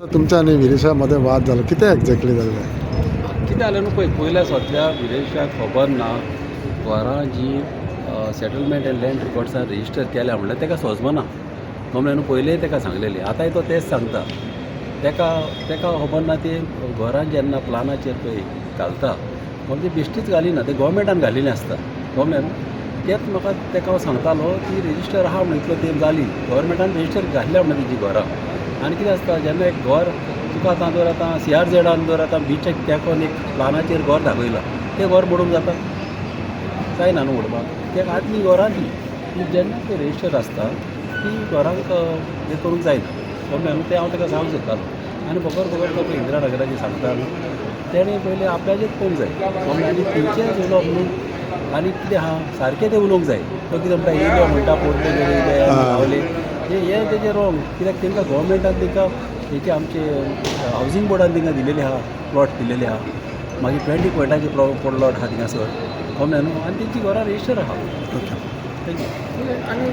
तुमच्या आणि विरेशामध्ये वाद झाला किती एक्झॅक्टली झालेला कितें जालें न्हू पयल्या सद्या विरेशाक खबर ना घरां जी सेटलमेंट एंड लँड रिकॉर्ड्सान रेजिस्टर केल्या म्हणल्यार ताका सोजमना गमलें न्हू पयलेंय ताका सांगलेलें आतांय तो तेच सांगता ताका खबर ना ती घरां जेन्ना प्लानाचेर पळय घालता म्हणजे ती बेश्टीच घालिना ते गोवमेंटान घालिल्लें आसता गमलें न्हू तेच म्हाका ताका सांगतालो ती रेजिस्टर आहा म्हणून इतलो तेंप जाली गव्हर्मेंटान रेजिस्टर घातल्या म्हणून तेजी घरां आनी कितें आसता जेन्ना एक घर तुका आतां जर आतां CRZान जर आतां बिचाक तेकोन एक प्लानाचेर घर दाखयलां तें घर मोडूंक जाता जायना न्हू मोडपाक तें आदली घरां ती जेन्ना ते रेजिस्टर आसता ती घरांक हें करूंक जायना कळ्ळें न्हू तें हांव ताका सांगूंक सोदतालो आनी फकत तो इंदिरा नगराचेर सांगता न्हू तेणें पयलीं आपल्याचेर पळोवंक जाय कळ्ळें आनी तेंचेंच उलोवप न्हू आनी कितें आहा सारकें तें उलोवंक जाय तो कितें म्हणटा येयले म्हणटा पोरते येयले रावले हे तेजें रोंग कित्याक तेंकां गोवमेंटान तेंकां हेचे आमचे हावजींग बोर्डान तेंकां दिलेले आहा प्लॉट दिलेले आहा मागीर 20 पॉयंटाचे प्लॉट आहा थिंगासर कळ्ळें न्हू आनी तेंची घरां रेजिस्टर आहा ओके थँक्यू